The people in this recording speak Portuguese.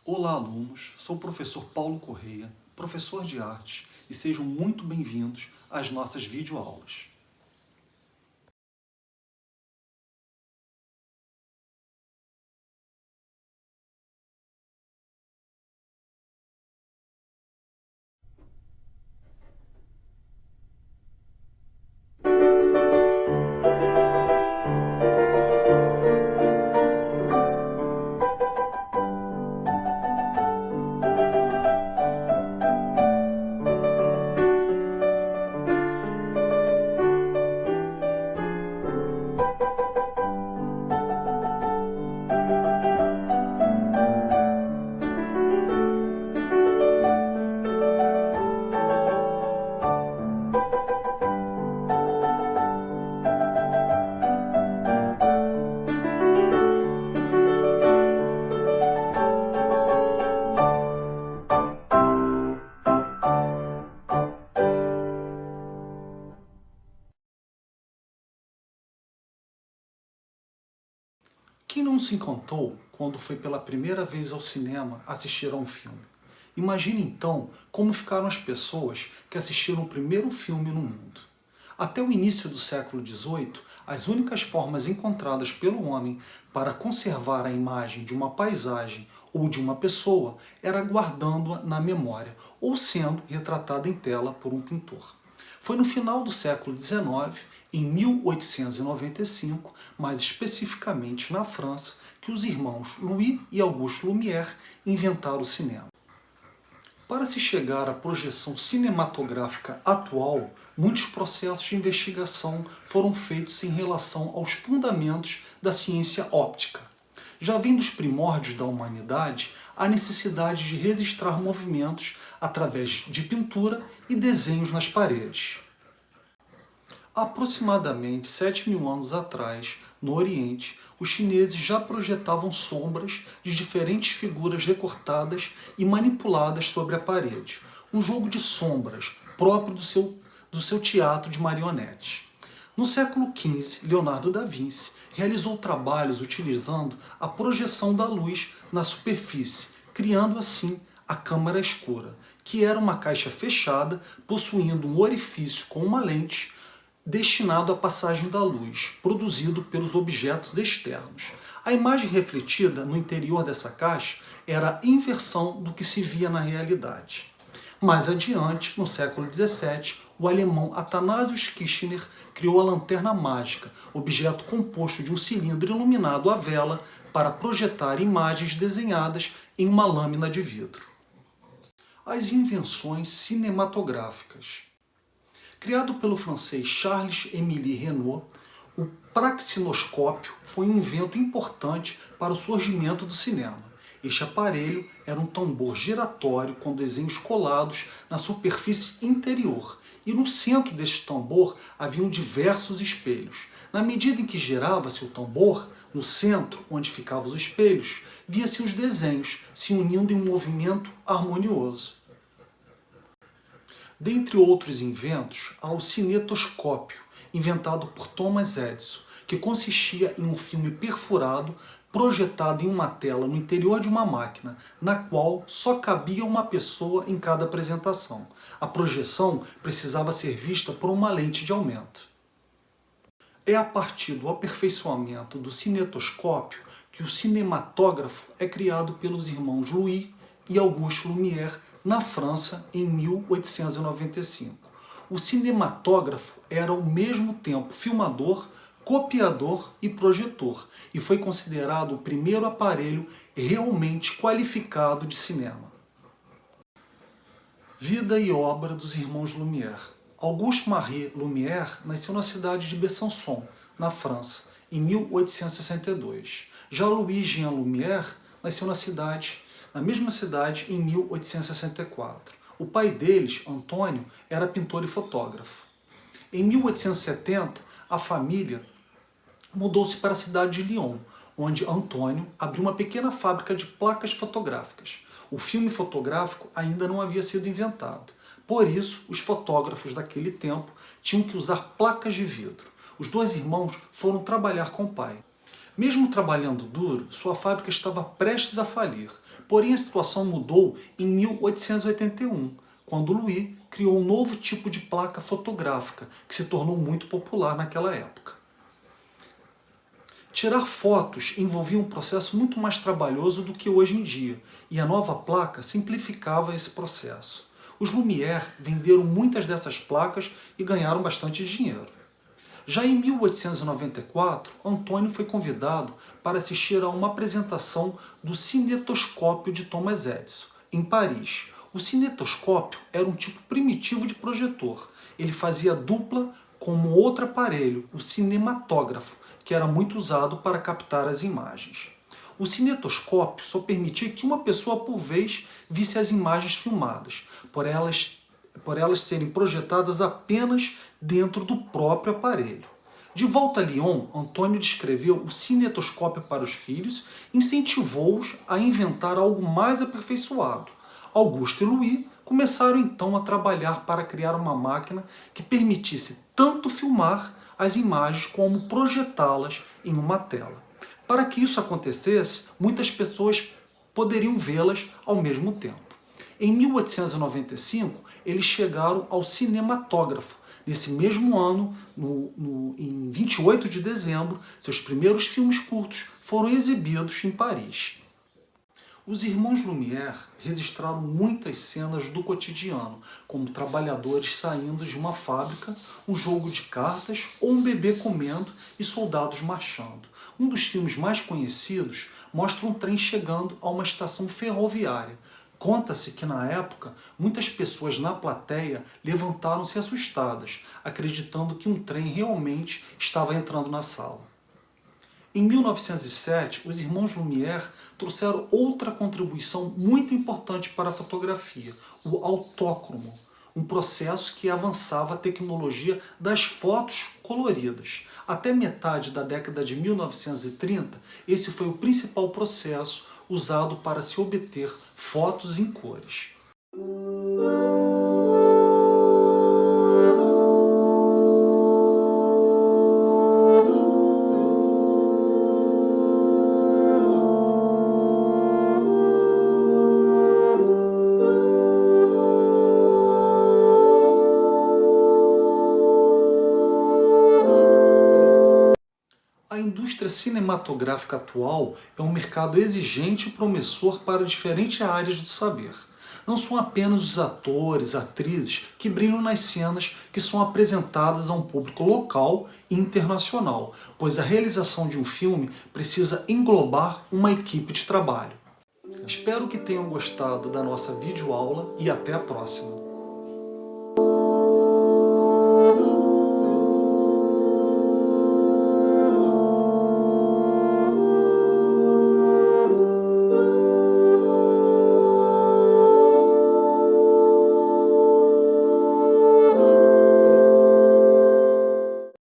Olá, alunos! Sou o professor Paulo Correia, professor de arte, e sejam muito bem-vindos às nossas videoaulas. Quem não se encantou quando foi pela primeira vez ao cinema assistir a um filme? Imagine então como ficaram as pessoas que assistiram o primeiro filme no mundo. Até o início do século XVIII, as únicas formas encontradas pelo homem para conservar a imagem de uma paisagem ou de uma pessoa era guardando-a na memória ou sendo retratada em tela por um pintor. Foi no final do século XIX, em 1895, mais especificamente na França, que os irmãos Louis e Auguste Lumière inventaram o cinema. Para se chegar à projeção cinematográfica atual, muitos processos de investigação foram feitos em relação aos fundamentos da ciência óptica. Já vem dos primórdios da humanidade a necessidade de registrar movimentos através de pintura e desenhos nas paredes. Há aproximadamente 7.000 anos atrás, no Oriente, os chineses já projetavam sombras de diferentes figuras recortadas e manipuladas sobre a parede. Um jogo de sombras próprio do seu teatro de marionetes. No século XV, Leonardo da Vinci realizou trabalhos utilizando a projeção da luz na superfície, criando assim a câmara escura, que era uma caixa fechada possuindo um orifício com uma lente destinado à passagem da luz, produzido pelos objetos externos. A imagem refletida no interior dessa caixa era a inversão do que se via na realidade. Mais adiante, no século XVII, o alemão Athanasius Kirchner criou a lanterna mágica, objeto composto de um cilindro iluminado à vela para projetar imagens desenhadas em uma lâmina de vidro. As invenções cinematográficas. Criado pelo francês Charles-Émile Renault, o praxinoscópio foi um invento importante para o surgimento do cinema. Este aparelho era um tambor giratório com desenhos colados na superfície interior, e no centro deste tambor haviam diversos espelhos. Na medida em que girava-se o tambor, no centro, onde ficavam os espelhos, via-se os desenhos se unindo em um movimento harmonioso. Dentre outros inventos, há o cinetoscópio, inventado por Thomas Edison, que consistia em um filme perfurado projetado em uma tela no interior de uma máquina, na qual só cabia uma pessoa em cada apresentação. A projeção precisava ser vista por uma lente de aumento. É a partir do aperfeiçoamento do cinetoscópio que o cinematógrafo é criado pelos irmãos Louis e Auguste Lumière na França em 1895. O cinematógrafo era ao mesmo tempo filmador, copiador e projetor, e foi considerado o primeiro aparelho realmente qualificado de cinema. Vida e obra dos irmãos Lumière. Auguste-Marie Lumière nasceu na cidade de Besançon, na França, em 1862. Já Louis-Jean Lumière nasceu na mesma cidade em 1864. O pai deles, Antônio, era pintor e fotógrafo. Em 1870, a família mudou-se para a cidade de Lyon, onde Antônio abriu uma pequena fábrica de placas fotográficas. O filme fotográfico ainda não havia sido inventado. Por isso, os fotógrafos daquele tempo tinham que usar placas de vidro. Os dois irmãos foram trabalhar com o pai. Mesmo trabalhando duro, sua fábrica estava prestes a falir. Porém, a situação mudou em 1881, quando Louis criou um novo tipo de placa fotográfica, que se tornou muito popular naquela época. Tirar fotos envolvia um processo muito mais trabalhoso do que hoje em dia, e a nova placa simplificava esse processo. Os Lumière venderam muitas dessas placas e ganharam bastante dinheiro. Já em 1894, Antônio foi convidado para assistir a uma apresentação do cinetoscópio de Thomas Edison, em Paris. O cinetoscópio era um tipo primitivo de projetor. Ele fazia dupla com um outro aparelho, o cinematógrafo, que era muito usado para captar as imagens. O cinetoscópio só permitia que uma pessoa por vez visse as imagens filmadas, por elas serem projetadas apenas dentro do próprio aparelho. De volta a Lyon, Antônio descreveu o cinetoscópio para os filhos e incentivou-os a inventar algo mais aperfeiçoado. Auguste e Louis começaram então a trabalhar para criar uma máquina que permitisse tanto filmar as imagens como projetá-las em uma tela. Para que isso acontecesse, muitas pessoas poderiam vê-las ao mesmo tempo. Em 1895, eles chegaram ao cinematógrafo. Nesse mesmo ano, em 28 de dezembro, seus primeiros filmes curtos foram exibidos em Paris. Os irmãos Lumière registraram muitas cenas do cotidiano, como trabalhadores saindo de uma fábrica, um jogo de cartas ou um bebê comendo e soldados marchando. Um dos filmes mais conhecidos mostra um trem chegando a uma estação ferroviária. Conta-se que, na época, muitas pessoas na plateia levantaram-se assustadas, acreditando que um trem realmente estava entrando na sala. Em 1907, os irmãos Lumière trouxeram outra contribuição muito importante para a fotografia, o autócromo, um processo que avançava a tecnologia das fotos coloridas. Até metade da década de 1930, esse foi o principal processo usado para se obter fotos em cores. A indústria cinematográfica atual é um mercado exigente e promissor para diferentes áreas do saber. Não são apenas os atores, atrizes que brilham nas cenas que são apresentadas a um público local e internacional, pois a realização de um filme precisa englobar uma equipe de trabalho. Espero que tenham gostado da nossa videoaula e até a próxima.